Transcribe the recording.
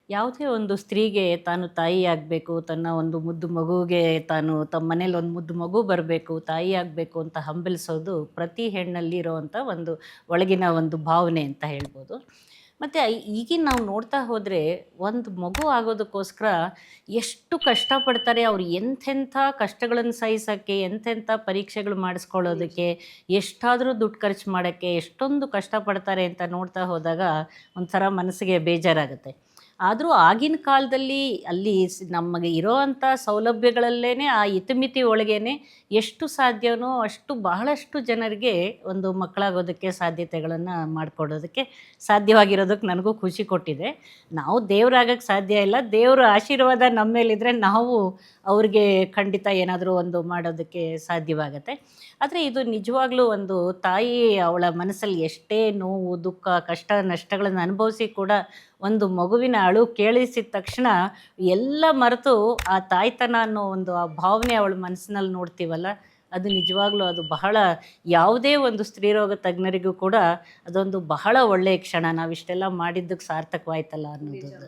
ಯಾವುದೇ ಒಂದು ಸ್ತ್ರೀಗೆ ತಾನು ತಾಯಿಯಾಗಬೇಕು, ತನ್ನ ಒಂದು ಮುದ್ದು ಮಗುವಿಗೆ ತಾನು ತಮ್ಮ ಮನೇಲಿ ಒಂದು ಮುದ್ದು ಮಗು ಬರಬೇಕು, ತಾಯಿಯಾಗಬೇಕು ಅಂತ ಹಂಬಲಿಸೋದು ಪ್ರತಿ ಹೆಣ್ಣಲ್ಲಿ ಇರೋವಂಥ ಒಂದು ಒಳಗಿನ ಒಂದು ಭಾವನೆ ಅಂತ ಹೇಳ್ಬೋದು. ಮತ್ತು ಈಗಿನ ನಾವು ನೋಡ್ತಾ ಹೋದರೆ ಒಂದು ಮಗು ಆಗೋದಕ್ಕೋಸ್ಕರ ಎಷ್ಟು ಕಷ್ಟಪಡ್ತಾರೆ ಅವ್ರು, ಎಂಥೆಂಥ ಕಷ್ಟಗಳನ್ನು ಸಹಿಸೋಕ್ಕೆ, ಎಂಥೆಂಥ ಪರೀಕ್ಷೆಗಳು ಮಾಡಿಸ್ಕೊಳ್ಳೋದಕ್ಕೆ, ಎಷ್ಟಾದರೂ ದುಡ್ಡು ಖರ್ಚು ಮಾಡೋಕ್ಕೆ ಎಷ್ಟೊಂದು ಕಷ್ಟಪಡ್ತಾರೆ ಅಂತ ನೋಡ್ತಾ ಹೋದಾಗ ಒಂಥರ ಮನಸ್ಸಿಗೆ ಬೇಜಾರಾಗುತ್ತೆ. ಆದರೂ ಆಗಿನ ಕಾಲದಲ್ಲಿ ಅಲ್ಲಿ ನಮಗೆ ಇರೋವಂಥ ಸೌಲಭ್ಯಗಳಲ್ಲೇ ಆ ಇತಿಮಿತಿ ಒಳಗೇನೆ ಎಷ್ಟು ಸಾಧ್ಯವೋ ಅಷ್ಟು ಬಹಳಷ್ಟು ಜನರಿಗೆ ಒಂದು ಮಕ್ಕಳಾಗೋದಕ್ಕೆ ಸಾಧ್ಯತೆಗಳನ್ನು ಮಾಡಿಕೊಡೋದಕ್ಕೆ ಸಾಧ್ಯವಾಗಿರೋದಕ್ಕೆ ನನಗೂ ಖುಷಿ ಕೊಟ್ಟಿದೆ. ನಾವು ದೇವರಾಗಕ್ಕೆ ಸಾಧ್ಯ ಇಲ್ಲ, ದೇವರ ಆಶೀರ್ವಾದ ನಮ್ಮ ಮೇಲಿದ್ದರೆ ನಾವು ಅವ್ರಿಗೆ ಖಂಡಿತ ಏನಾದರೂ ಒಂದು ಮಾಡೋದಕ್ಕೆ ಸಾಧ್ಯವಾಗತ್ತೆ. ಆದರೆ ಇದು ನಿಜವಾಗ್ಲೂ ಒಂದು ತಾಯಿ ಅವಳ ಮನಸ್ಸಲ್ಲಿ ಎಷ್ಟೇ ನೋವು, ದುಃಖ, ಕಷ್ಟ, ನಷ್ಟಗಳನ್ನು ಅನುಭವಿಸಿ ಕೂಡ ಒಂದು ಮಗುವಿನ ಅಳು ಕೇಳಿಸಿದ ತಕ್ಷಣ ಎಲ್ಲ ಮರೆತು ಆ ತಾಯ್ತನ ಅನ್ನೋ ಒಂದು ಆ ಭಾವನೆ ಅವಳ ಮನಸ್ಸಿನಲ್ಲಿ ನೋಡ್ತೀವಲ್ಲ, ಅದು ನಿಜವಾಗ್ಲೂ ಅದು ಬಹಳ, ಯಾವುದೇ ಒಂದು ಸ್ತ್ರೀರೋಗ ತಜ್ಞರಿಗೂ ಕೂಡ ಅದೊಂದು ಬಹಳ ಒಳ್ಳೆಯ ಕ್ಷಣ. ನಾವಿಷ್ಟೆಲ್ಲ ಮಾಡಿದ್ದಕ್ಕೆ ಸಾರ್ಥಕವಾಯ್ತಲ್ಲ ಅನ್ನೋದು.